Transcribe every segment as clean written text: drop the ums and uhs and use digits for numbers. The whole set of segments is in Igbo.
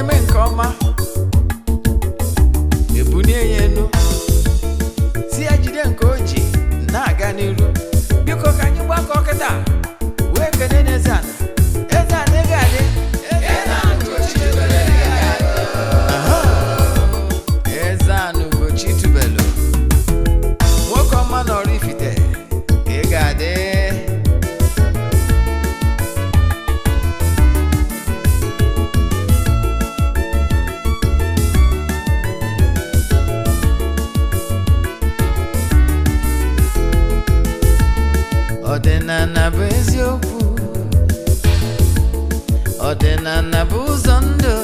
na-eme nke ọma ebunye ya enu si ya jide nke o ji na-aga n'iru. Biko ka anyị gbakọ kịta wee kene n'Eze-Ana. Eze-Ana ị ga-adị. Eze-Ana ugochitubelu nwoke ọma na oraifite ị ga-adị. Ọdịnala bụ eziokwu, ọdịnala bụ ụzọ ndụ.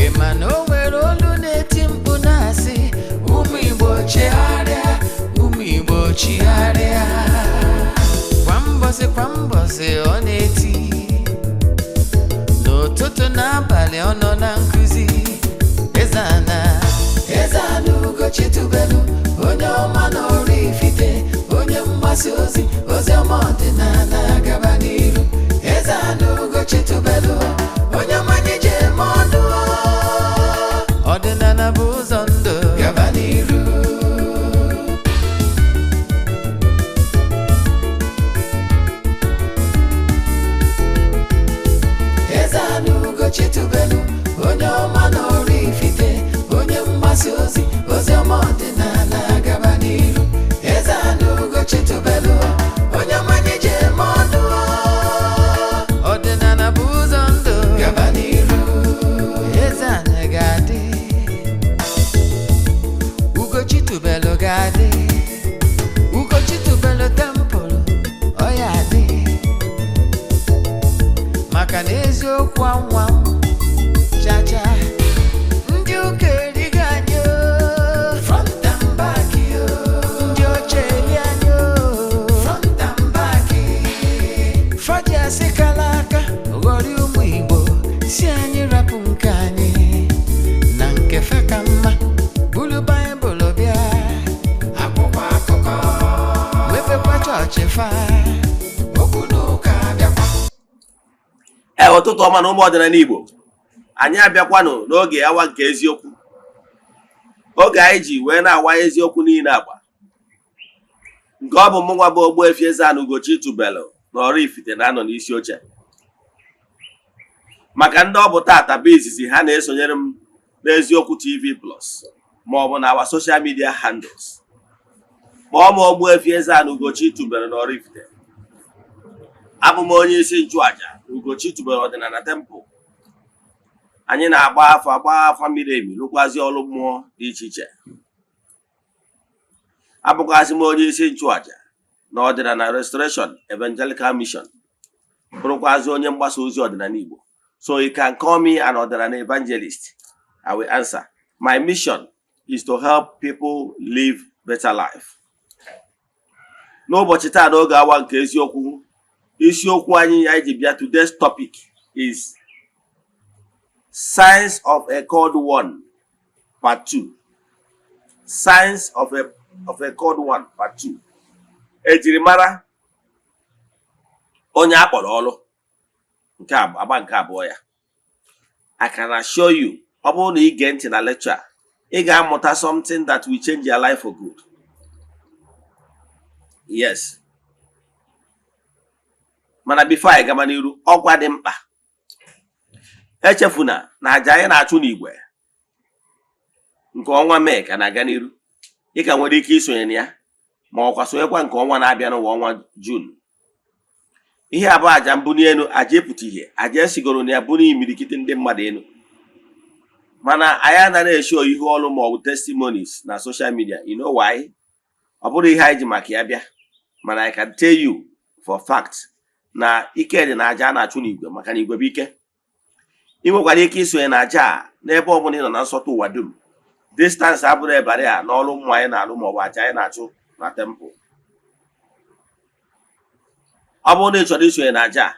Ị ma na o nwere olu na-eti mkpu na-asị ụmụ Igbo chigharịa, ụmụ Igbo chigharịa. Kwa mbọsị ọ na-eti, n'ụtụtụ n'abalị ọ nọ na nkuzi. Eze-Ana, Eze-Ana ugochitubelu onye ọma na oraifite, onye mgbasa ozi ọma ọdịnala gaba n'iru. Eze-Ana ugochitubelu onye mmanye ji eme ọnụ. Ọdịnala bụ ụzọ ndụ gaba n'iru. Eze-Ana ugochitubelu onye ọma na oraifite, onye mgbasa ozi ọma ọdịnala gaba n'iru. Eze-Ana ugochitubelu onye mmanye ji eme ọnụ. Ọdịnala bụ ụzọ ndụ gaba n'iru. Eze-Ana ga-adị, ugochitubelu ga-adị, ugochitubelu tempụlụ ọ ya adị. Maka na eziokwu anwa chacha ndị ụka erighị anyị front and back, ndị oche eli anyị front and back. Faji asị kala aka ghọrị ụmụ Igbo si anyị rapụ nke anyị na nke fe ka mma. Bulu Baịbụl bịa, akwụkwọ akụkọ mepekwa chọọchị fa, okwu n'ụka bịakwa. Ụtụtụ ọma na ụmụ ọdịnala Igbo, anyị abịakwanụ n'oge awa nke eziokwu, oge anyị ji wee na-awa eziokwu niile agba, nke ọ bụ mụnwa bụ Ogbuefi Eze-Ana ugochitubelu na oraifite na-anọ n'isi oche. Maka ndị ọ bụ tata bụ izizi ha na-esonyere m n'Eziokwu TV Plus ma ọ bụ na awa social media handles, ma ọ bụ Ogbuefi Eze-Ana ugochitubelu na oraifite. Abụ m onye isi nchụaja ugochitubelu ọdịnala temple. Anyị na-agba afa miri emi, lụkwazi ọrụ mmụọ dị iche iche. Abụkwazị m onye isi nchụaja na ọdịnala Restoration Evangelical Mission, bụrụkwazị onye mgbasa ozi ọdịnala Igbo. So you can call me an ọdịnala evangelist. I will answer. My mission is to help people live better life. N'ụbọchị taa n'oge awa nke eziokwu, isiokwu anyị ji bịa, today's topic is Signs of a Called One, Part 2. Signs of a Called One, Part 2. Ejirimara onye akpọrọ ọrụ nke agba nke abụọ ya. I can assure you, ọ bụrụ na ị gee ntị na lecture, ị ga-amụta something that will change your life for good. Yes. Mana before anyị gaba n'iru, ọgwa dị mkpa. Echefuna na aja anyị na-achụ n'Igwe nke ọnwa Mee ka na-aga n'iru. Ị ka nwere ike isonye na ya, ma ọkwa sonyekwa nke ọnwa na-abịa n'ụwa ọnwa June. Ihe abụọ aja mbuni enu, aja epụta ihe, aja esigoro na ya bụ n'imirikiti ndị mmadụ enu. Mana anyị anaghị esho ihe ọrụ ma ọ bụ testimonies na social media. You know why? Ọ bụrụ ihe anyị ji maka ya bịa. Mana I can tell you for fact na ike dị na aja a na-achụ n'Igwe, maka na Igwe bụ ike. Ị nwekwara ike isonye na aja a n'ebe ọ bụla ị nọ na nsọtụ ụwa dum. Distance abụrụ ebara a n'ọrụ mmụọ anyị na-alụ ma ọ bụ aja anyị na-achụ na temple. Ọ bụrụ na ị chọrọ isonye na aja a,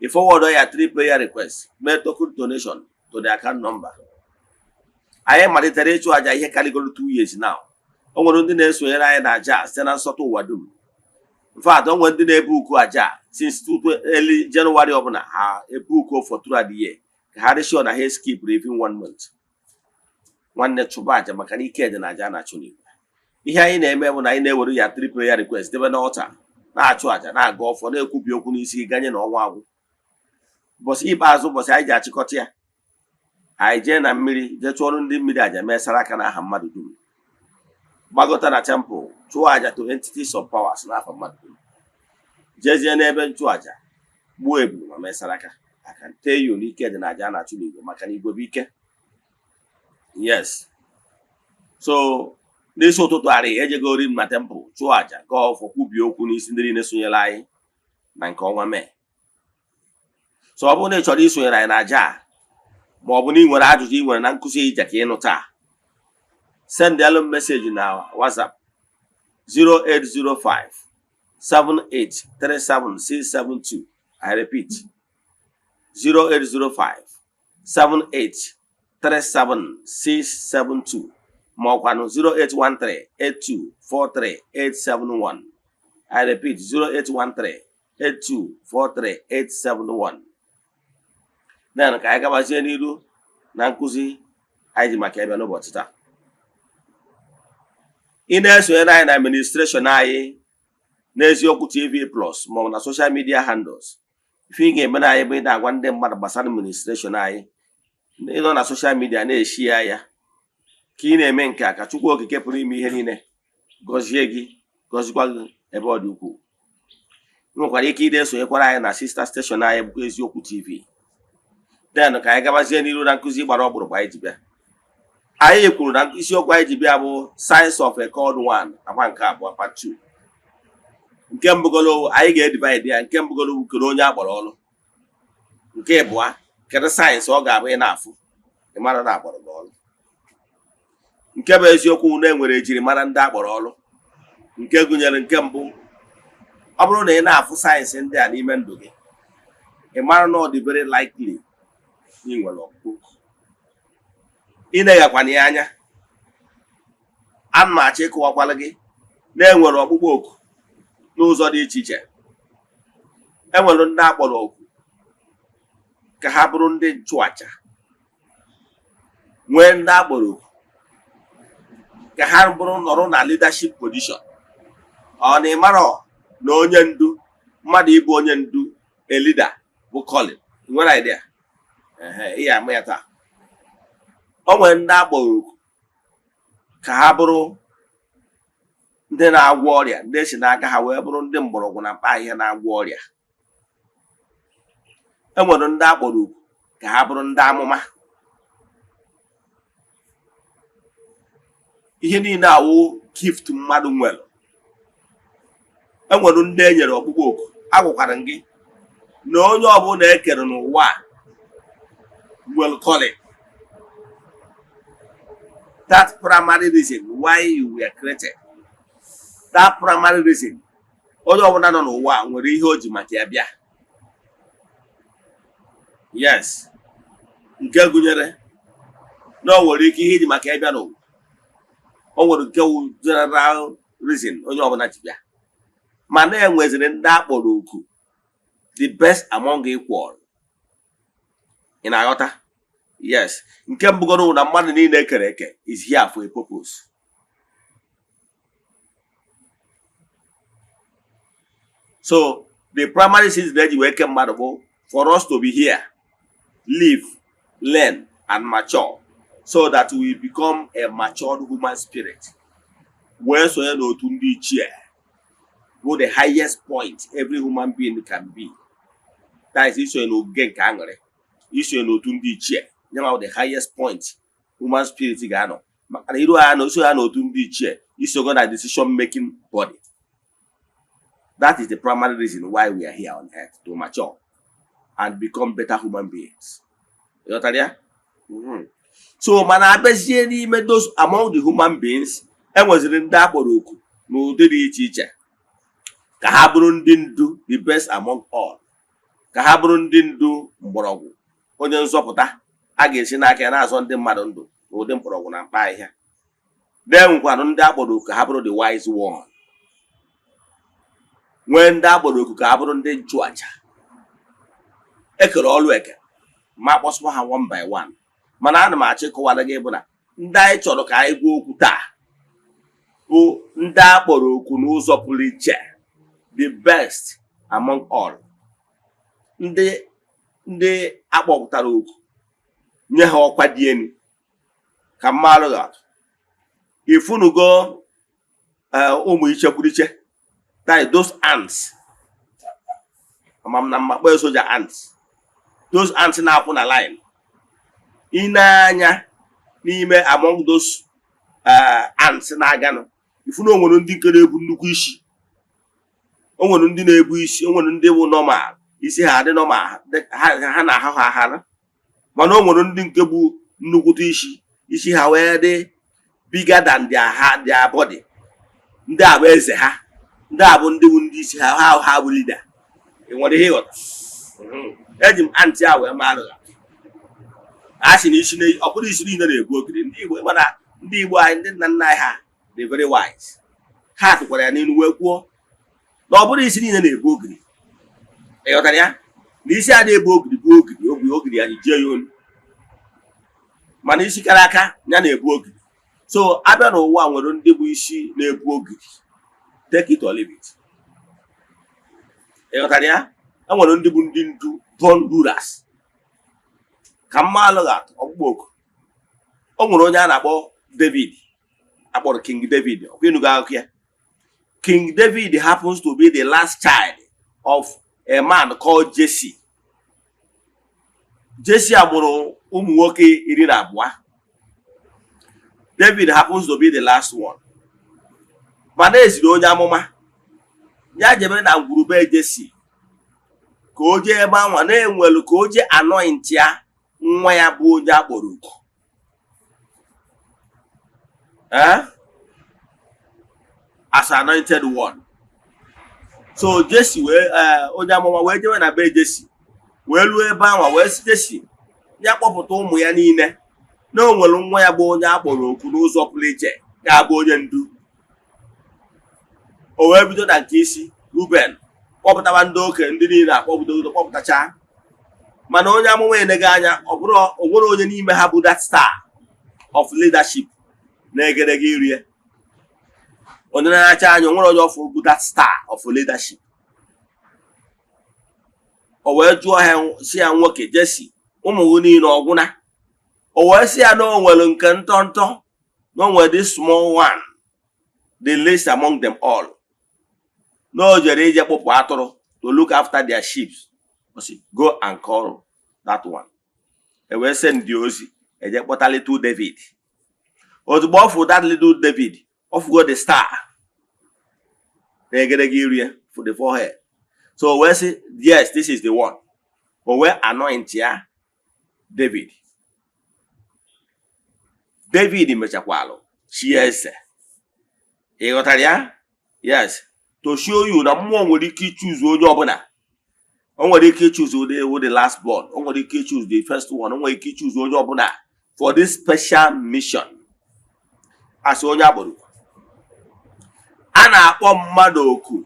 ị forward ya 3 prayer requests, mee token donation to the account number. Anyị malitere ịchụ aja ihe karịgoro 2 years now. O nwere ndị na-esonyere anyị na aja site na nsọtụ ụwa dum. In fact, o nwere ndị na-ebu uku aja since early January ọbụla ha ebu uku for throughout the year ka ha dị sure na ha skipụrụ even 1 month. Nwanne chụba aja maka na ike dị na aja na-achụ n'igwe. Ihe anyị na-eme bụ na anyị na-ewere ya 3 prayer request debe n'ọltar, na-achụ aja, na-aga ọfọ, na-ekwubi okwu n'isi ganye na ọnwa agwụ. Ụbọchị ikpeazụ, ụbọchị anyị ji achịkọta ya, anyị jee na mmiri jee chụọrụ ndị mmiri aja mesara aka n'aha mmadụ dum, gbagota na temple chụọ aja to entities of powers n'afa mmadụ dum, jezie n'ebe nchụ aja gbuo ebulu ma mesara aka. I can tell you n'ike dị na aja na-achụ n'igwe maka na igwe bụ ike. Yes. So n'isi ụtụtụ arị ejegori m na temple chụọ aja gaa ọfọ kwubie okwu n'isi ndị niile sonyere anyị na nke ọnwa Mee. So ọ bụrụ na ị chọrọ isonyere anyị na aja a, ma ọ bụ na ị nwere ajụjụ ị nwere na nkụzi ije ka ịnụ taa, send alụ message na WhatsApp 0805 7837672. I repeat 0805 7837672, ma ọkwanụ 0813-8243-871. I repeat 0813-8243-871. Then ka anyị gabazie n'iru na nkụzi anyị ji maka ebe n'ụbọchị taa. Ị na-esonyere anyị na administration anyị n'Eziokwu TV Plus ma ọ bụ na social media handles, ife ị ga-eme na anyị bụ ị na-agwa ndị mmadụ gbasara administration anyị, ịnọ na social media na-eshi ya ka ị na-eme nke a, ka Chukwu Okike pụrụ ime ihe niile gọzie gị, gọzikwa gị ebe ọ dị ukwuu. Ị nwekwara ike ide esonyekwara anyị na sister station anyị bụ Eziokwu TV. Then ka anyị gabazie n'iru na nkụzi gbara ọkpụrụkpụ anyị ji bịa. Anyị kwuru na isiokwu anyị ji bịa bụ Science of a Called One, agba nke abụọ, part 2. Nke mbụgolo anyị ga-edivide ya. Nke mbụgolo bụ kere onye akpọrọ ọrụ. Nke abụọ kedu sayensị ọ ga-abụ ị na-afụ ị mara na akpọrọ gị ọrụ. Nke bụ eziokwu na enwere ejirimara ndị akpọrọ ọrụ, nke gụnyere nke mbụ, ọ bụrụ na ị na-afụ sayensị ndị a n'ime ndụ gị, ị mara na ọ dị very likely ị nwere ọkpụkpụ. Ị na-eghekwana ya anya, a na-achọ ịkụwakwala gị na enwere ọkpụkpọ oku n'ụzọ dị iche iche. Enwere ndị akpọrọ oku ka ha bụrụ ndị nchụaja, nwee ndị akpọrọ oku ka ha bụrụ nọrọ na leadership position. Ọ na ịmara na onye ndu, mmadụ ịbụ onye ndu, a leader bụ calling. Nwere idea? Ihe ama ya taa. O nwere ndị akpọrọ oku ka ha bụrụ ndị na-agwọ ọrịa, ndị si n'aka ha wee bụrụ ndị mgbọrọgwụ na mkpa ahịhịa na-agwọ ọrịa. Enwere ndị akpọrọ oku ka ha bụrụ ndị amụma. Ihe niile awụ gift mmadụ nwere. Enwere ndị e nyere ọkpụkpọ oku. Agwakwara gị na onye ọbụla ekere n'ụwa will calling. That primary reason why you were created. That primary reason, onye ọbụla nọ n'ụwa nwere ihe o ji maka ya bịa. Yes. Nke gụnyere na o nwere ike ihe iji maka ya bịa n'ụwa. O nwere nke general reason onye ọbụla ji bịa. Ma na-enweziri ndị akpọrọ oku, the best among equal. Ị na-aghọta? Yes. Nke mbụgoro na mmadụ niile ekere eke is here for a purpose. So the primary season that you wake mmadụ for us to be here, live, learn, and mature, so that we become a matured human spirit. Where so n'otu ndị ichie, go the highest point every human being can be. That is iso n'oge nke aṅụrị, iso n'otu ndị ichie, nyama the highest point human spirit ga-anọ. Maka na iru ha na iso ya n'otu ndị ichie, iso go na decision making body. That is the primary reason why we are here on earth, to mature and become better human beings. You know that? So, mana abezie n'ime those among the human beings, enweziri ndị akpọrọ oku n'ụdị dị iche iche. Ka ha bụrụ ndị ndu, the best among all. Ka ha bụrụ ndị ndu mgbọrọgwụ, onye nzọpụta a ga-esi n'aka ya na-azọ ndị mmadụ ndụ n'ụdị mgbọrọgwụ na mkpa ahịhịa. Enwekwanụ ndị akpọrọ oku ka ha bụrụ the wise one. Nwee ndị akpọrọ oku ka ha bụrụ ndị nchụaja. Ekere ọlụ eke. ma kpọsụkwa ha one by one. Mana ana m achọ ịkọwara gị bụ na ndị anyị chọrọ ka anyị gwa okwu taa bụ ndị a kpọrọ okwu n'ụzọ pụrụ iche, the best among all. Ndị akpọpụtara okwu nye ha ọkwa dị elu ka mmalụ atụ. Ifunugo ụmụ ichekwuriche, that is those ants. Amam na mmakpa soja ants. Those ants na-akwụ na line. Anya n'ime among those ants na-aganụ, ifunu onwere ndị nke na-ebu nnukwu isi, onwere ndị na-ebu isi, onwere ndị bụ normal, isi ha dị normal, ha na-ahụ ha ahara. Mana onwere ndị nke bụ nnukwute isi ha wee dị bigger than their body. Ndị a bụ eze ha, ndị a bụ ndị isi ha bụ leader. Enwere ihe ịghọta. Eji m ant a wee mara a sị na isi ọ bụrụ isi niile na-ebu ogiri. Ndị Igbo mana ndị Igbo anyị, ndị nna nna anyị ha dị very wise. Ha tụkwara ya n'elu wee kwuo na ọ bụrụ isi niile na-ebu ogiri. Ịghọtara ya? Na isi a na-ebu ogiri bụ ogiri ya ji jee ya olu. Mana isi kara aka ya na-ebu ogiri. So abịa n'ụwa nwere ndị bụ isi na-ebu ogiri. Take it or leave it. Ịghọtara ya? E nwere ndị bụ ndị ndu, born rulers. Ka mmalụ atụ ọgbụgbọ. O nwere onye a na-akpọ David, akpọrọ King David. Ọkwenugo akụkọ ya. King David happens to be the last child of a man called Jesse. Jesse amụrụ ụmụ nwoke 12. David happens to be the last one. Mana eziri onye amụma ya jebe na ngwurube Jesse ka o jee ebe anwa na-enwelu ka o jee anoint ya nwa ya bụ onye akpọrọ oku. As anointed one. So Jesse onye amụma wee jewe na be Jesse wee luo ebe anwa wee si Jesse ya kpọpụta ụmụ ya niile na o nwere nwa ya bụ onye akpọrọ oku n'ụzọ pụrụ iche ga-abụ onye ndu. O wee bido na nke isi Ruben, kpọpụtawa ndị okenye ndị niile kpọpụtacha. Mana onye amụma enega anya ọ bụrụ onye n'ime ha bụ that star of leadership na-egedege iri ya. Onye na-acha anya nwere onye ọfụ bụ that star of leadership. O wee jụọ ha si ya nwoke Jesse, ụmụ niile ọgwụna. O wee si ya na o nwere nke ntọntọ, na o nwere this small one, the least among them all. No jere ije kpụpụ atụrụ to look after their sheep. Go and call that one. E wee send the ozi eje kpọta little David. Ozugbo ọfụ that little David, ọfụgo the star na-egedege iri for the forehead. So we say, yes, this is the one. O wee anoint ya David. David mechakwalụ chi eze. Ịghọtara ya? Yes. To show you na mmụọ nwere ike choose onye ọbụla. O nwere ike choose the last born. O nwere ike choose the first one. O nwere ike choose onye ọbụla for this special mission. As onye agboro. A na-akpọ mmadụ oku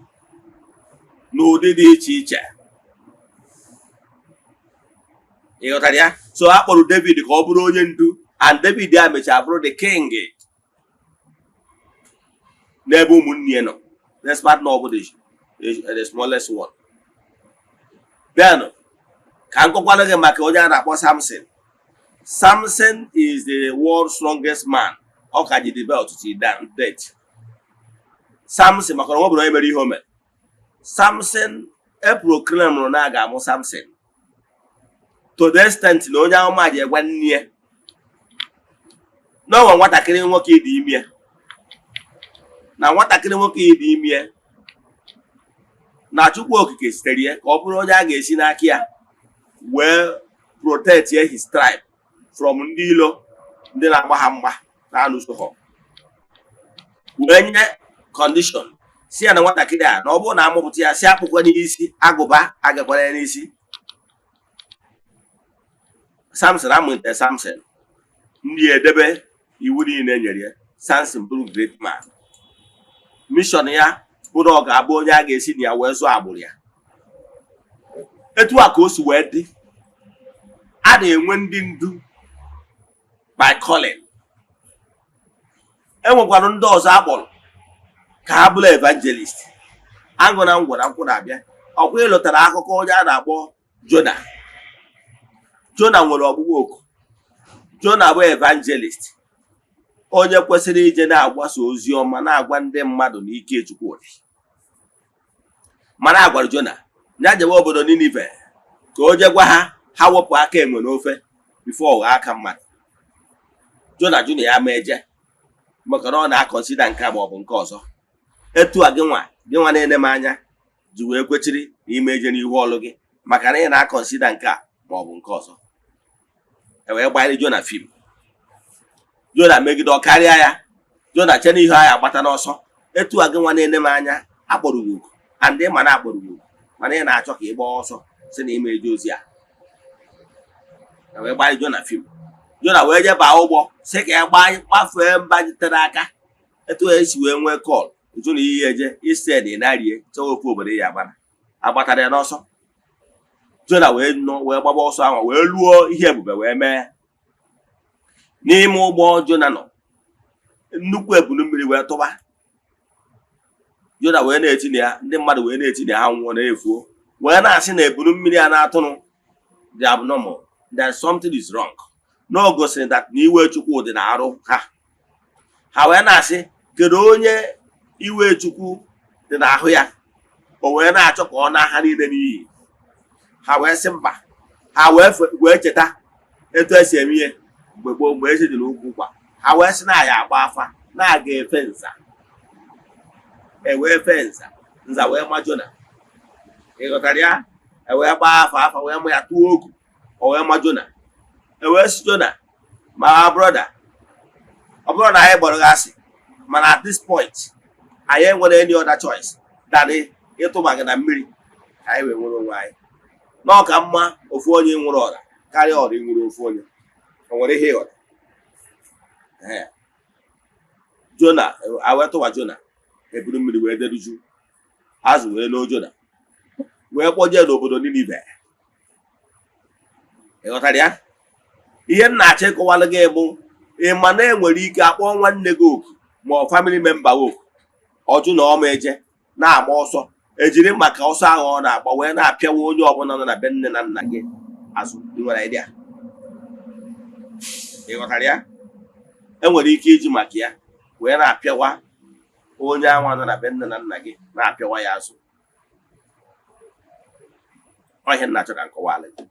n'ụdị dị iche iche. Ịghọtara ya? So a kpọrọ David ka ọ bụrụ onye ndu, and David ya mechaa bụrụ the king n'ebe ụmụnne nọ. Despite not the smallest one. Then, ka nkọkwala gị maka onye a na-akpọ Samson. Samson is the world's strongest man. Ọ ka ji the belt till death. Samson maka na ọ bụrụ onye mere ihe o mere. Samson proclaim na a ga-amụ Samson. To the extent na onye ahụ ma ji egwa nne ya na ọnwa nwatakịrị nwoke dị ime. Na nwatakịrị nwoke dị ime na Chukwu okike sitere ya ka ọ bụrụ onye a ga-esi n'aka ya wee protect his tribe from ndị ilo ndị na-agba ha mgba na-alụso ha. Wee nye condition si ya na nwatakịrị a na ọ bụrụ na amụpụta ya si akpụkwa n'isi agụba agakwara ya n'isi. Samson amụnte Samson ndị edebe iwu niile nyere ya. Samson bụrụ great man. Mission ya bụ na ọ ga-abụ onye a ga-esi na ya wee zụọ agbụrụ ya. Etu a ka o si wee dị a na-enwe ndị ndu by calling. Enwekwara ndị ọzọ akpọrọ ka ha bụrụ evangelist. Agụ na ngwara nkwụ na-abịa. Ọkwa ịlụtara akụkọ onye a na-akpọ Jona. Jona nwere ọgbụgbọ oku. Jona bụ evangelist, onye kwesịrị ije na-agbasa ozi ọma, na-agwa ndị mmadụ na ike Chukwu dị. Mana a gwara Jona ya jewe obodo Ninive ka o je gwa ha wepụ aka enwe n'ofe bifo ọgha aka mmadụ. Jona jụrụ ya ma eje, maka na ọ na-akọnsida nke a ma ọ bụ nke ọzọ. Etu a gị nwa na-ene m anya ji wee kwechiri na ime eje n'ihu ọlụ gị maka na ị na-akọnsida nke a ma ọ bụ nke ọzọ. E wee gbanyere Jona fim. Jona megide ọkarịa ya. Jona che n'ihu ya agbata n'ọsọ. Etu a gị nwa na-ene m anya akpọrọ gị oku, and ị ma na akpọrọ gị oku mana ị na-achọ ka ị gbaa ọsọ si na ime eje ozi a. E wee gbanyere Jona fim. Jona wee je baa ụgbọ sị ka ya gbafee mba jitere aka. Etu a esi wee nwee kọl Jona iyi eje ise dị narie chọwa ofu obodo ya agbatara ya n'ọsọ. Jona wee gbaba ọsọ ahụ wee luo ihe ebube wee mee. N'ime ụgbọ Jona nọ, nnukwu ebunu mmiri wee tụba. Jona wee na-etinye ya, ndị mmadụ wee na-etinye ha nwụọ na-efuo, wee na-asị na ebunu mmiri a na-atụnụ dị abnormal, that something is wrong. No gosiri that na iwe Chukwu dị na-arụ ha. Ha wee na-asị kedu onye iwe Chukwu dị n'ahụ ya, o wee na-achọ ka ọ na ha niile n'iyi. Ha wee sị mba. Ha wee cheta etu esi eme ihe mgbe gboo, mgbe ezi dị n'ugwu kwa. Ha wee sị na ya agba afa na-aga efe nza. Wee fe nza wee ma Jona. Ị ghọtara ya? Wee gbaa afa wee ma ya tụọ ogu, o wee ma Jona. Wee sị Jona, ma brother, ọ bụrụ na anyị gbọrọ gị asị, mana at this point anyị enwere any other choice than ịtụba gị na mmiri ka anyị wee nwere onwe anyị. N'ọka mma ofu onye nwụrụ ọra karịa ọra ịnwere ofu onye. O nwere ihe ịghọta? Jona awetụwa Jona eburu mmiri wee deruju. Azụ wee loo Jona wee kpọje n'obodo Ninive. Ị ghọtara ya? Ihe m na-achọ ịkọwalụ gị bụ ịma na enwere ike akpọ nwanne gị oku ma ọ family member oku, ọjụ na ọma eje na-agba ọsọ, ejiri maka ọsọ ahụ ọ na-agba wee na-apịawa onye ọbụla nọ na be nne na nna gị azụ. Ị nwere idea? Ị ghọtara ya? Enwere ike iji maka ya wee na-apịawa onye anwa nọ na be nne na nna gị, na-apịawa ya azụ. Ọ ihe m na-achọ ka nkọwalụ gị.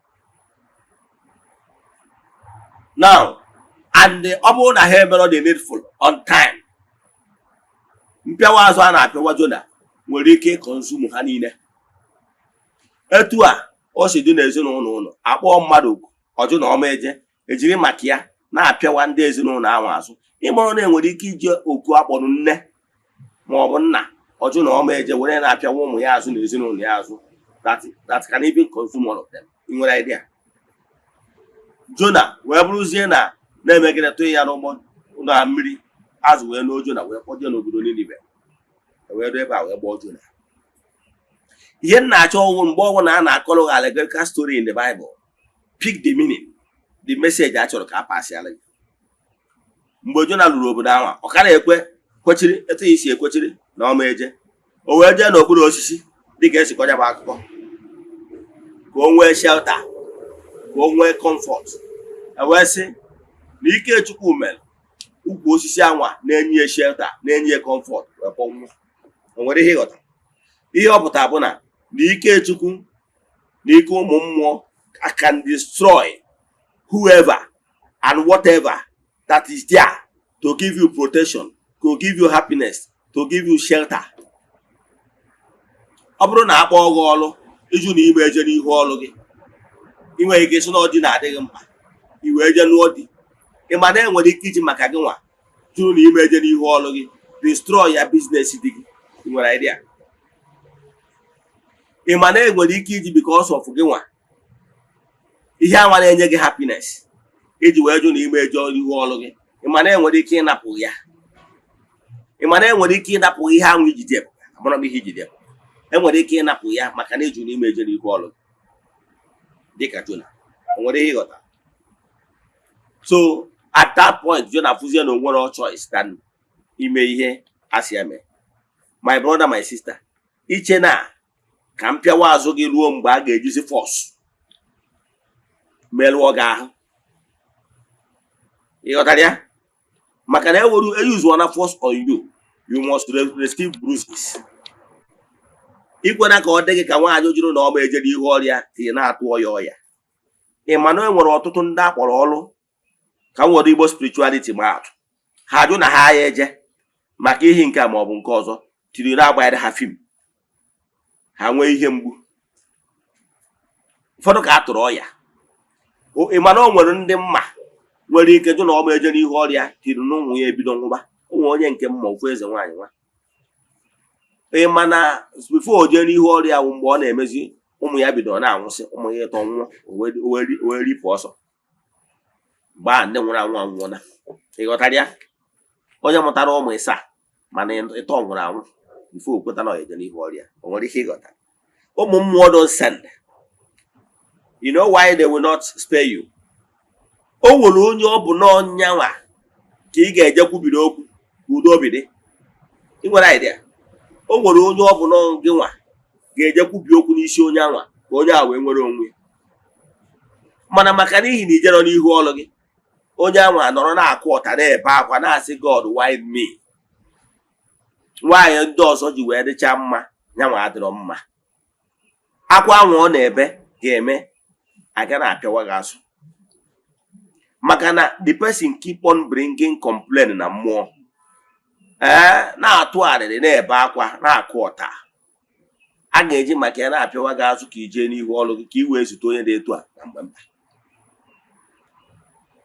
Now, and ọ bụrụ na ha emere the needful on time, mpịawa azụ a na-apịawa Jona nwere ike ịkọnsumu ha niile. Etu a o si dị n'ezinụlọ ụlọ akpọọ mmadụ oku, ọjụ na ọma eje, ejiri maka ya na-apịawa ndị ezinụlọ ahụ azụ. Ịmụrụ na enwere ike iji oku akpọrọ nne ma ọ bụ nna, ọjụ na ọma eje were na-apịawa ụmụ ya azụ na ezinụlọ ya azụ. That can even consume all of them. Ị nwere idea? Jona wee bụrụzie na-emegidetụ ya n'ụgbọ na mmiri. Azụ wee n'o Jona wee kpọje n'obodo Ninive. Wee ruo ebe a wee gbọọ Jona. Ihe m na-achọ ọgwụ mgbe ọgwụ na a na-akọrọ allegorical story in the Bible, pick the meaning, the message a chọrọ ka a pasịala gị. Mgbe Jona lụrụ obodo ahụ, ọ ka na-ekwe kwechiri etu isi ekwechiri na ọma eje. O wee jee n'okpuru osisi dịka esi kọja bụ akụkọ, ka o nwee shelter, ka o nwee comfort. Wee sị na ike Chukwu mere ukwu osisi anwa na-enye shelter, na-enye comfort wee kpọnwụ. O nwere ihe ịghọta? Ihe ọ pụtara bụ na ike Chukwu na ike ụmụ mmụọ can destroy whoever and whatever that is there to give you protection, to give you happiness, to give you shelter. Ọ bụrụ na akpọ gị ọlụ ịjụ na ime eje n'ihu ọlụ gị, ị nwere ike sị na ọ dị na-adịghị mkpa, i wee je lụọ di. Ị ma na enwere ike iji maka gị nwa jụrụ na ime eje n'ihu ọlụ gị destroy ya business dị gị. Ị nwere idea? Ị ma na enwere ike iji because of gị nwa ihe anwa na-enye gị happiness iji wee jụ na ime eje n'ihu ọlụ gị. Ị ma na enwere ike ịnapụ ya. Ị ma na enwere ike ịnapụ ihe anwa ijide abụrụ m ihe ijide. Enwere ike ịnapụ ya maka na eju n'ime eje n'ihu ọlụ gị dịka Jona. O nwere ihe ịghọta? So at that point, you na fusion no one choice than ime ihe asị eme. My brother, my sister, iche na ka mpịawa azụ gị ruo mgbe a ga-ejizi force melụọ gị ahụ. Ịghọtara ya? Maka na use one force on you, you must receive bruises. Ikwena ka ọ dị gị ka nwaanyị jụrụ na ọ ma ejere ihu ọrịa tinye na-atụ ọya ọya. Ịma na enwere ọtụtụ ndị akpọrọ ọrụ ka nwere Igbo spirituality ma atụ. Ha jụ na ha ya eje maka ihe nke a ma ọ bụ nke ọzọ tiri na-agbanyere ha fim. Ha nwee ihe mgbu. Ụfọdụ ka a tụrụ ọya. Ịma na o nwere ndị mma nwere ike jụ na ọ ma ejere ihu ọrịa tiri na ụmụ ya ebido nwụba. Ụmụ onye nke mma ofu eze nwaanyị nwa. Ịma na before o jee n'ihu ọrịa ahụ mgbe ọ na-emezi ụmụ ya bidoro na-anwụsị, ụmụ ya ịtọ nwụọ o wee ripụ ọsọ. Gbaa ndị nwụrụ anwụ anwụọ na. Ịghọtara ya? Onye mụtara ụmụ ịsaa mana ịtọ nwụrụ anwụ before o kweta na ọ eje n'ihu ọrịa. O nwere ike ịghọta. Ụmụ mmụọ don't send. You know why they will not spare you? O nwere onye ọ bụ n'ọnyanwa ka ị ga-eje kwubiri okwu ka udo obi dị. Ị nwere idea? O nwere onye ọ bụ n'ọ gị nwa ga-eje kwubi okwu n'isi onye anwa ka onye a wee nwere onwe. Mana maka n'ihi na ijero n'ihu ọlụ gị, onye anwa nọrọ na-akụ ọta na-ebe akwa na-asị God why me? Nwaanyị ndị ọzọ ji wee dịcha mma, nyanwa adịrọ mma. Akwa anwa ọ na-ebe ga-eme aga na-apịawa gị azụ. Maka na the person keep on bringing complaint na mmụọ. Na-atụ arịrị na-ebe akwa na-akụ ọta. A ga-eji maka ya na-apịawa gị azụ ka ije n'ihu ọlụ gị ka i wee zute onye dị etu a na mgbe mba.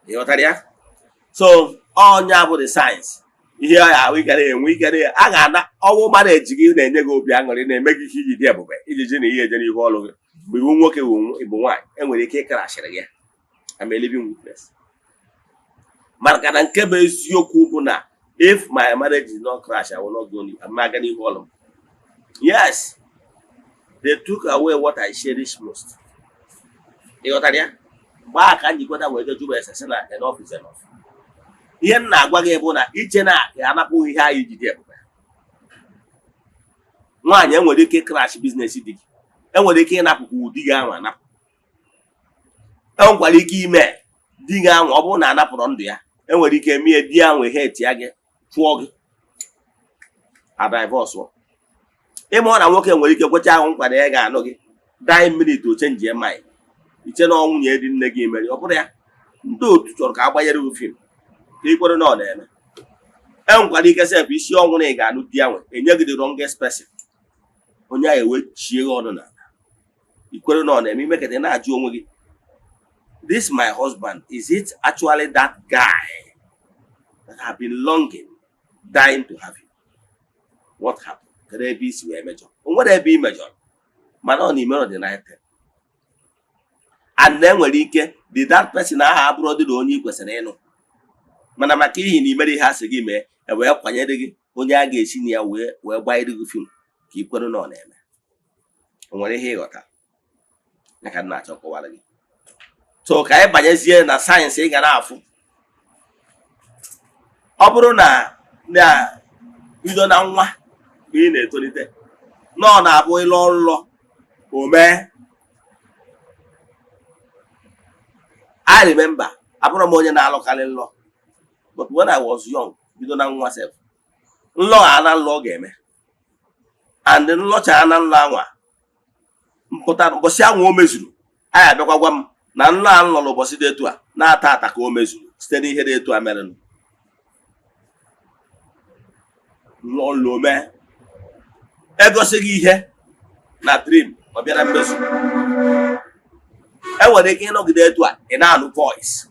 Ịghọtara ya? So ọnya bụ the science. Ihe ahụ ị gara enwe ikere ya a ga-ana ọnwụ mara eji gị na-enye gị obi aṅụrị na-eme gị ihe iji dị ebube iji na ihe eje n'ihu ọlụ gị. Mgbe iwu nwoke bụ nwaanyị enwere ike ịkarachịrị gị. I'm a living witness. Maka na nke bụ eziokwu bụ na if my marriage is not crash, I will not go. I'm not going to hold them. Yes, they took away what I cherish most. You got that? Back and you got away the Juba as enough is enough. Here now, Guagabona, each and Anapu, how you did. One, and when they crash business, and when they came up who dig out and up. Uncle Licky me, dig out Obona and up on there, and when he came here, dear, we hate Tiago. Twog a divorce. Emon and working with you, what I want by the egg and okay. 9 minutes to change your mind. It's an own year in the game, over there. Do to talk about your film. People don't know them. And what he can say is your own egg and dear, and you're the wrongest person. On your way, she on another. You couldn't know them, you make it an adjourn. This my husband. Is it actually that guy that have been longing? Dying to have you. What happened? Could there be a major? Or would there be major? Man on the night. And then when he came, did that person I have brought the only question? Manamaki, he very has to give me a well quantity when you get senior where by the film. Keep putting on him. And when he hear what I cannot talk about it. So, Kai Bayasia and science saying an awful. Obrona. Na bido na nwa bụ ị na-etolite nọ na-abụ ịlọ nlọ ome. I remember abụrụ m onye na-alụkarị nlọ, but when I was young bido na nwa sef nlọ a na nlọ ga-eme and nlọcha na nlọ anwa mpụtara ụbọchị anwa o mezuru anyị abịakwa gwa m na nlọ a nlọ n'ụbọchị dị etu a na-ata ata ka o mezuru site n'ihe dị etu a merenụ. Lome egosighị ihe na dream ọ bịara mmezu. Enwere ike ịnọgide etu a ị na-anụ voice.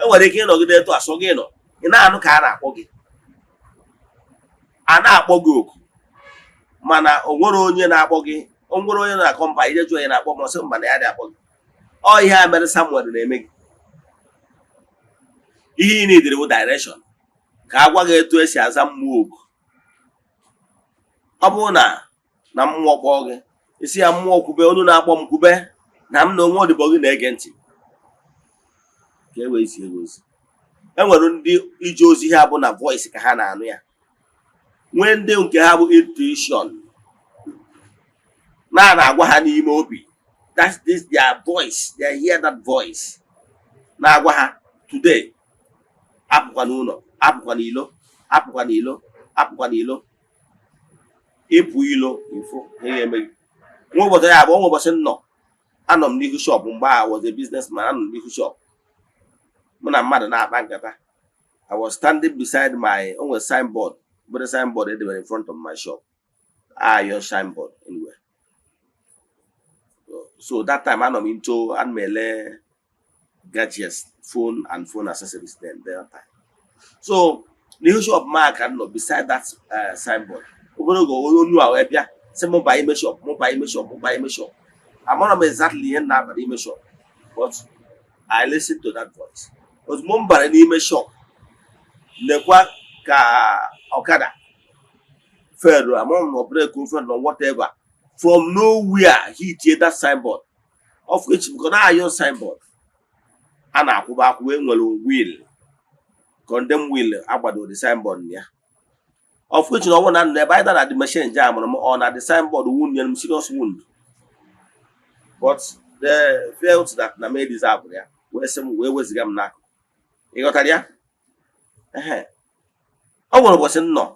Enwere ike ịnọgide etu a so gị nọ ị na-anụ ka a na-akpọ gị. A na-akpọ gị oku mana o nwere onye na-akpọ gị, o nwere onye na kọmpa ije jụọ onye na-akpọ m sị mba na ya dị akpọ gị. Ọ ihe a mere Samuel na-eme gị. Ihe ị na-edere bụ direction. Ka agwa gị etu esi aza mmụọ oku. Ọ bụrụ na mmụọ kpọọ gị isi ya mmụọ kwube onu na-akpọ m kwube na m na onwe odibo gị na-ege ntị. ka e wee zie ozi. Enwere ndị ije ozi ha bụ na voice ka ha na-anụ ya, nwee ndị nke ha bụ intuition na-agwa ha n'ime obi. That's this their voice, they hear that voice na-agwa ha today apụkwa n'ụlọ, apụkwa n'ilo, apụkwa n'ilo, apụkwa n'ilo. Ịpụ ilo ifo ihe eme. Nwa ụbọchị ya bụ nwa ụbọchị anọ m n'ihu shop mgbe I was a businessman. Anọ m n'ihu shop mụ na mmadụ na-akpa nkata. I was standing beside my own signboard, but the signboard edebere in front of my shop. Your signboard anyway. So that time I'm into anmele gadgets, phone and phone accessories then that time. So the shop mark and beside that signboard. We're gonna go no away say mobile image shop, mobile image shop, mobile image shop. I'm not exactly in that image shop, but I listened to that voice. Because mobile image shop. Nekwa ka Okada Federal among no break or whatever. From nowhere he did that signboard. Of which because I use signboard. And I go back when will condemn will about the signboard yeah. Of which no one and by that at the machine jam on at the signboard wound and serious wound. But the felt that na made this up there. Where some way was the now. You got idea? Ọ nwere ụbọchị nnọọ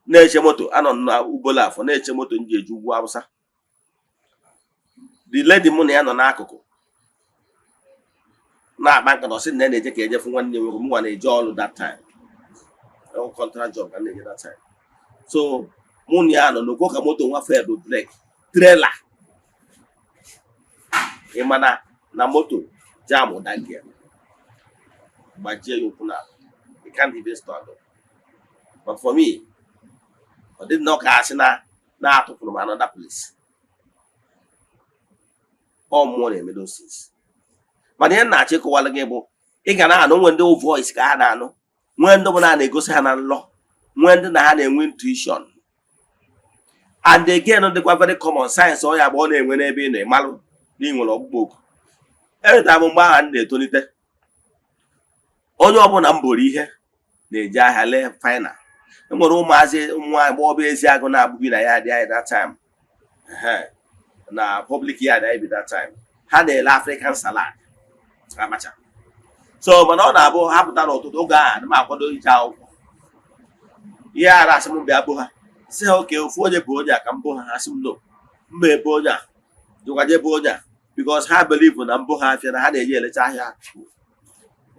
na-eche moto, anọ na ugbola afọ na-eche moto ndị eji ugwu Awụsa. The lady mụ na ya nọ n'akụkụ na-akpa nkata ọsị na na-eje ka ejefu nwanne m nwa na-eje ọrụ that time. Contract job ka na-eje that time. So mụ na ya nọ n'okwu ka moto nwa fed break trailer. Ị mana na moto jam ụdagị gbajie ya okwu na it can't even start. But for me, I did not catch na from another place. All morning middle seas. But then na check while again, it can know when the voice can know when the banana goes hand and law, when the hand and intuition. And again, the very common science or about when they be in a malo being one book. Every time I'm behind the tonite. Onye ọbụla mboro ihe na-eji ahịa lee final. Enwere ụmụazị nwa agbọghọ ezeago na-abụghị na ya dị that time. Na public yard anyị bi that time. Ha na-ele African salad. Amacha. So mana ọ na-abụ ha pụta n'ụtụtụ oge a na m akwado ije akwụkwọ. Ihe ara asị m bịa bụ ha. Sị ha oke ofu onye bụ onye a ka m bụ ha asị m no. Mba ebe onye a. Jụkwaje bụ onye a. Because ha believe na mbụ ha afịa na ha na-eji elecha ahịa.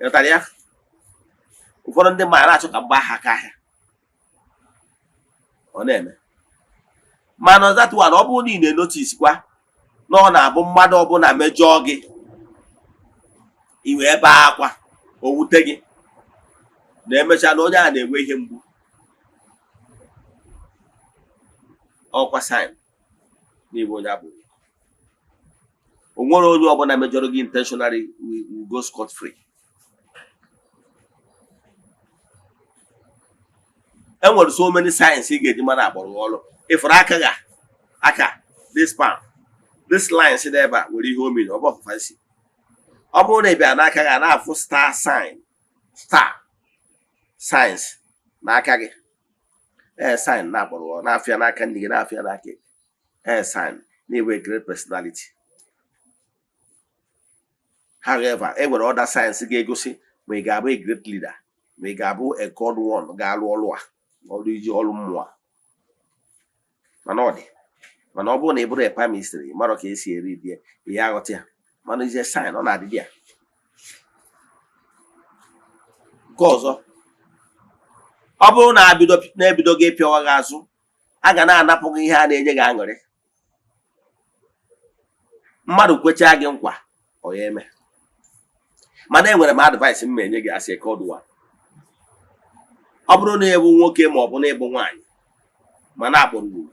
Ịghọtara ya? Ụfọdụ ndị mmadụ na-achọ ka mgba ha aka ahịa ọ na-eme mana that one ọ bụrụ na ị na-enotice kwa na ọ na-abụ mmadụ ọbụla mejọọ gị iwe ebe akwa o wute gị na-emecha na onye a na-enwe ihe mgbu ọkwa sign n'ime onye abụghị o nwere onye ọbụla mejọrọ gị intentionally will go scot free. And what so many science he get man about all. If aka this palm, this line see there back will you home in above fancy. About a be an aka and for star sign. Star science. Nakage. Sign nabolo, nafia naka nafia nake. Sign. Never great personality. However, every other science go see, we gabu a great leader. We gabu a god one, galu or do you all more? Manodi. Manobo neighbor a prime minister, Maroc is here, Yagotia. Man is a sign on idea. Gozo. Obo na bido nebido gay pure gazu. Agana napogi hand in the gangre. Madu quechagin qua, or yeme. My name will my advice in me, as a cold one. Ọ bụrụ na ebu nwoke ma ọ bụ na ebu nwaanyị ma na-akpọrọ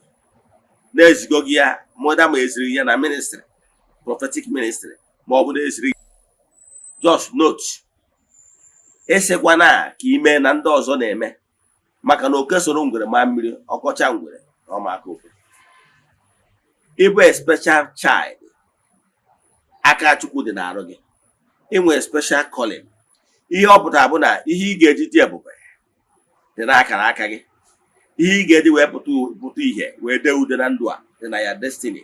na-ezigo gị ya mụda ma eziri ya na ministry prophetic ministry ma ọ bụ na eziri just note esekwana ka ime na ndị ọzọ na-eme maka na oke soro ngwere ma mmiri ọkọcha ngwere na ọmaka oke ịbụ a special child aka Chukwu dị n'arụ gị inwe special calling. Ihe ọ pụtara bụ na ihe ị ga-eji dị ebube dị n'akara aka gị. Ihe ị ga-eji wee pụta ihe wee dee ude na ndụ a dị na ya destiny.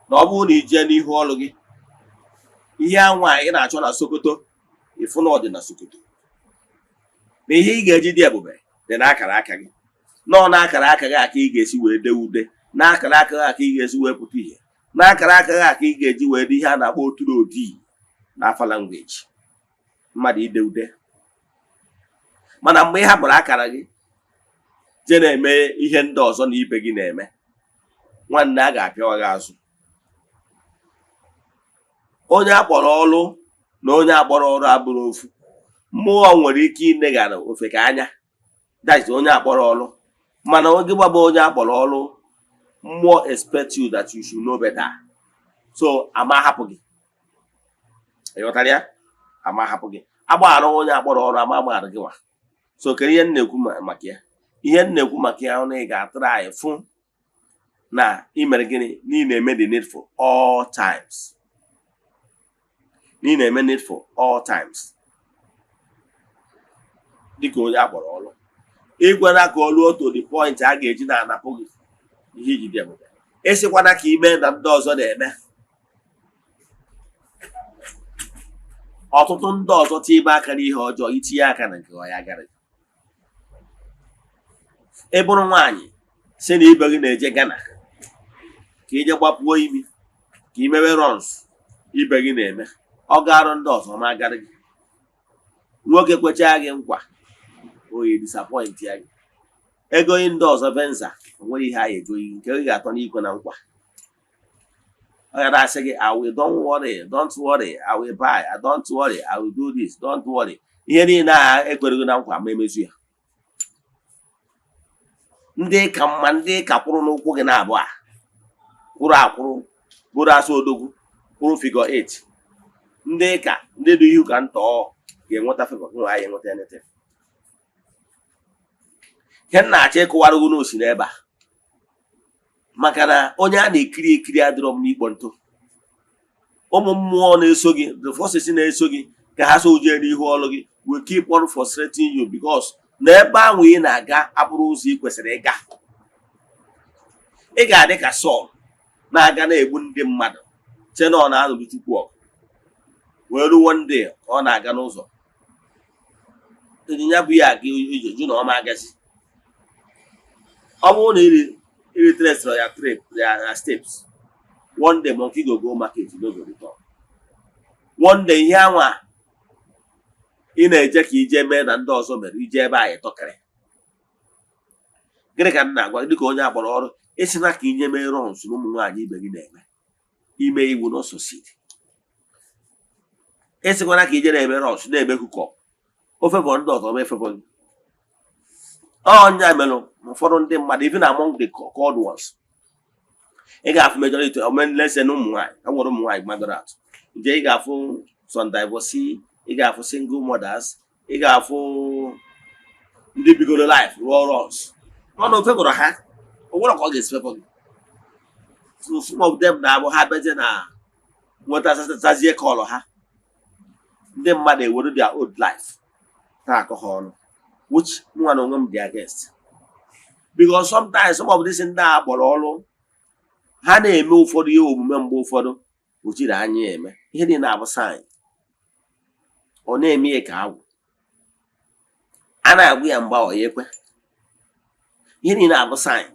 Na ọ bụrụ na ijee n'ihu ọrụ gị, ihe anwa ị na-achọ na Sokoto, ịfụ na ọ dị na Sokoto. Na ihe ị ga-eji dị ebube dị n'akara aka gị. Nọ n'akara aka gị aka ị ga-esi wee dee ude, n'akara aka gị aka ị ga-esi wee pụta ihe, n'akara aka gị aka ị ga-eji wee dị ihe a na-akpọ oturu odi n'afa language, mmadụ ide ude. Mana mgbe ị hapụrụ akara gị je na-eme ihe ndị ọzọ na ibe gị na-eme, nwanne a ga-apịawa gị azụ. Onye akpọrọ ọrụ na onye akpọrọ ọrụ abụrụ ofu. Mmụọ nwere ike inegara ofe ka anya, that is onye akpọrọ ọrụ. Mana oge gbaba onye akpọrọ ọrụ, mmụọ expect you that you should know better. So ama hapụ gị. Ịghọtara ya? Ama hapụ gị. Agbaghara onye akpọrọ ọrụ, ama agbaghara gị nwa. So kedu ihe m na-ekwu maka ya? Ihe m na-ekwu maka ya na ị ga-atụrụ anyị fụ na ị mere gịnị, na ị na-eme the needful all times. Na ị na-eme needful all times. Dịka onye akpọrọ ọrụ. Ịgwana ka olu to the point a ga-eji na-anapụ gị ihe iji dị ebube. Esikwana ka ime na ndị ọzọ na-eme. Ọtụtụ ndị ọzọ tibe aka n'ihe ọjọọ, itinye aka na nke ya gara. Ị bụrụ nwaanyị si na ibe gị na-eje Ghana ka ije gbapuo imi, ka imewe runs ibe gị na-eme, ọ garụ ndị ọzọ ma gara gị. Nwoke kwechaa gị nkwa, oyi disappoint ya gị. Egoghị ndị ọzọ venza, o nwere ihe anyị egoghị nke ị ga-atọ n'ikwe na nkwa. Ọ ga na-asị gị, I will, don't worry, I will buy, don't worry, I will do this, don't worry. Ihe niile a ekwere gị na nkwa ma emezu ya. Ndị ka mma, ndị ka kwụrụ n'ụkwụ gị na-abụ a, kwụrụ akwụrụ, bụrụ asụ odogwu, kwụrụ figure 8. Ndị ka ndị dị ihu ka ntọ ga-enweta figure, nwa anyị enweta anything. Ihe m na-achọ ịkụwara gị n'osi n'ebe a, maka na onye a na-ekiri ekiri adịrọ m n'ikpo ntụ. Ụmụ mmụọ na-eso gị, the forces na-eso gị ka ha so jee n'ihu ọrụ gị, will keep on frustrating you because n'ebe ahụ ị na-aga abụrụ ụzọ ị kwesịrị ịga. Ị ga-adị ka Sọl na-aga na-egbu ndị mmadụ, che na ọ na-anụrụ Chukwu ọgụ, wee ruo ndị ọ na-aga n'ụzọ ịnyịnya bụ ya aga ije jụ na ọ ma agazi. Ọ bụrụ na iri tresịrị ya steps, one day monkey go market, no go return. One day ihe anwa ị na-eje ka ije mee na ndị ọzọ mere, ije ebe anyị tọkara. Gịnị ka m na-agwa dịka onye akpọrọ ọrụ, esina ka inye mee runs na ụmụ nwaanyị ibe gị na-eme, ime iwu na succeed. Esikwana ka ije na-eme runs na-eme hookup, ofe bụ ndị ọzọ mefebọ gị. Ọnya melụ ụfọdụ ndị mmadụ, even among the called ones, ị ga-afụ majority omenlese na ụmụ nwaanyị. E nwere ụmụ nwaanyị gbadoro atụ nje, ị ga-afụ some divorcee, ị ga-afụ single mothers, ị ga-afụ ndị bigoro life rụọ runs. Ọnụ fegoro ha, o nwere ka ọ ga-esifepọ gị. So some of them na-abụ ha beje na nweta sazie kọlụ ha. Ndị mmadụ ewere their old life na-akọ ha ọnụ, which nwa na onwe m dị against. Because sometimes some of these ndị a kpọrọ ọrụ, ha na-eme ụfọdụ ihe omume mgbe ụfọdụ o jiri anya eme. Ihe niile na-abụ sign. Ọ na-eme ya ka agwụ. A na-agwụ ya mgba ọ ya ekwe. Ihe niile na-abụ sign.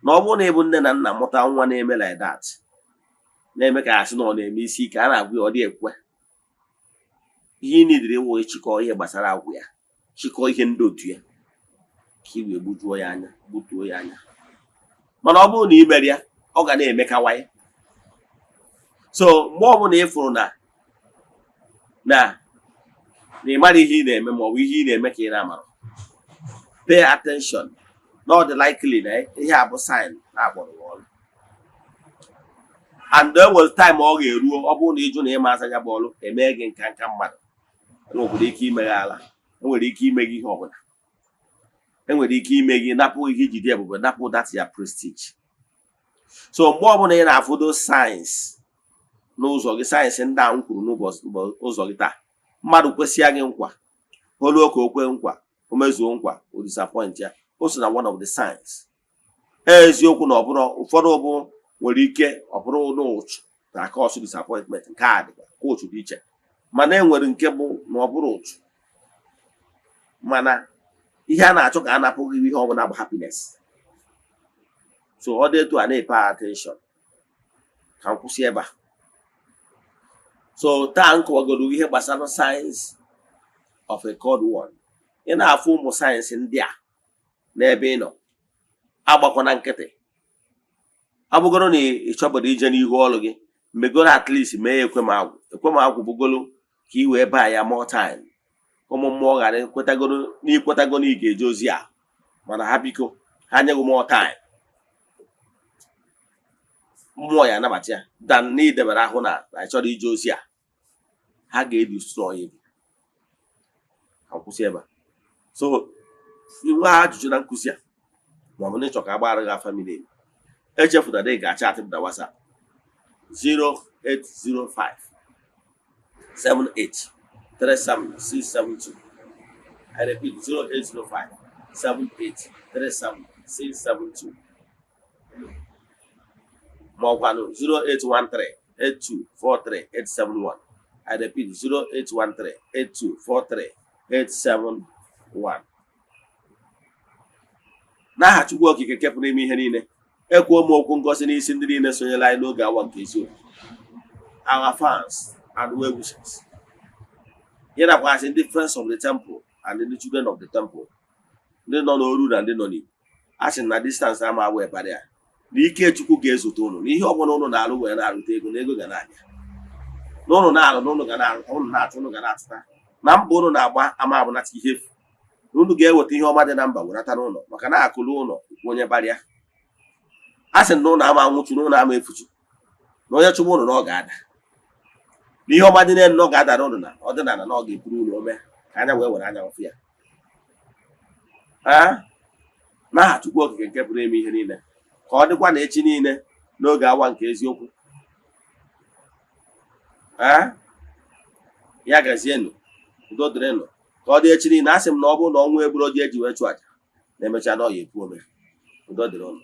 Na ọ bụrụ na ịbụ nne na nna mụta nwa na-eme like that, na-eme ka asị na ọ na-eme isi ike, a na-agwụ ya ọ dị ekwe. Ihe ị nidiri ịwụ ịchịkọ ihe gbasara agwụ ya, chịkọ ihe ndị otu ya, ka i wee gbutuo ya anya. Mana ọ bụrụ na ị mere ya, ọ ga na-emekawanye. So mgbe ọbụla ị fụrụ na ị mara ihe ị na-eme ma ọ bụ ihe ị na-eme ka ị na-amara, pay attention. Not likely na ihe a bụ sign na-akpọrọ ọrụ. And there was time ọ ga-eruo, ọ bụrụ na ịjụ na ịma asa ya bụ ọrụ, eme gị nka mmadụ. Enwere ike ime gị ala, enwere ike ime gị ihe ọbụla, enwere ike ime gị napụ ihe iji dị ebube, napụ that ya prestige. So mgbe ọbụla ị na-afụ those signs n'ụzọ gị, sayensị ndị ahụ kwuru n'ụzọ gị taa, mmadụ kwesịa gị nkwa olu ka o kwe nkwa o mezuo nkwa o disappoint ya, o so na one of the signs. Eziokwu na ọbụrụ ụfọdụ bụ nwere ike ọ bụrụ n'ụchụ na cause disappointment, nke a dịkwa ka ụchụ dị iche, mana enwere nke bụ na ọ bụrụ ụchụ mana ihe a na-achọ ka a napụghị ihe ọ bụla bụ happiness. So ọ dị etu a na-epe attention ka m kwụsị ebe a. So taa m kọwagoro ihe gbasara signs of a cold one. Ị na-afụ ụmụ sayensị ndị a n'ebe ị nọ, agbakwana nkịtị. Ọ bụgoro na ị chọbụrụ ije n'ihu ọrụ gị, megoro at least mee ekwemagwụ. Ekwemagwụ bụgoro ka ị wee baa ya more time, ụmụ mmụọ ghara ikwetago na ị ga-eje ozi a, mana ha biko ha nyeghị more time, mmụọ ya anabata ya dan na idebere ahụ na ị chọrọ ije ozi a, ha ga-edestroy gị. Akwụsị ebe a. So inwe ajụjụ na nkụzi a ma ọ bụ na ịchọ ka agbara gị afa miri emi, echefuna na ị ga-achat m na WhatsApp 0805 78 37672. I repeat 0805 78 37672. Ma ọkwanụ 0813 8243 871. I repeat 0813 8243 871. N'aha Chukwu Okike nke pụrụ ime ihe niile, ekwuo m okwu ngozi n'isi ndị niile sonyere anyị n'oge awa nke eziokwu, our fans and well wishers. Here nakwa asị ndị friends of the temple and the children of the temple, ndị nọ n'oru na ndị nọ n'Igbo, asị na distance ama wee barịa na ike Chukwu ga-ezute ụnụ n'ihe ọbụla ụnụ na-alụ wee na-arụta ego na ego ga na-abịa, na ụnụ na-alụ na ụnụ ga na-arụta, ụnụ na-achụ ụnụ ga na-achụta, na mba ụnụ na-agba ama abụnata ihe efu, na ụnụ ga-eweta ihe ọma dị na mba werata n'ụlọ, maka na akụlụ ụlọ onye barịa. A sị na ụnụ ama nwụchu na ụnụ ama efuchu, na onye chụwa ụnụ na ọ ga-ada, na ihe ọma dị n'elu na ọ ga-adara ụnụ na ọdịnala na ọ ga-eburu ụnụ ome ka anya wee were anya ọfụ ya. N'aha Chukwu Okike nke pụrụ ime ihe niile, ka ọ dịkwa na echi niile n'oge awa nke eziokwu. Ya gazienụ, udo dịrịnụ, ka ọ dị echi niile. A sị m na ọ bụrụ na ọnwa egburo dị eji wee chụ aja, na-emecha na ọ ya epu ome. Udo dịrị ụnụ.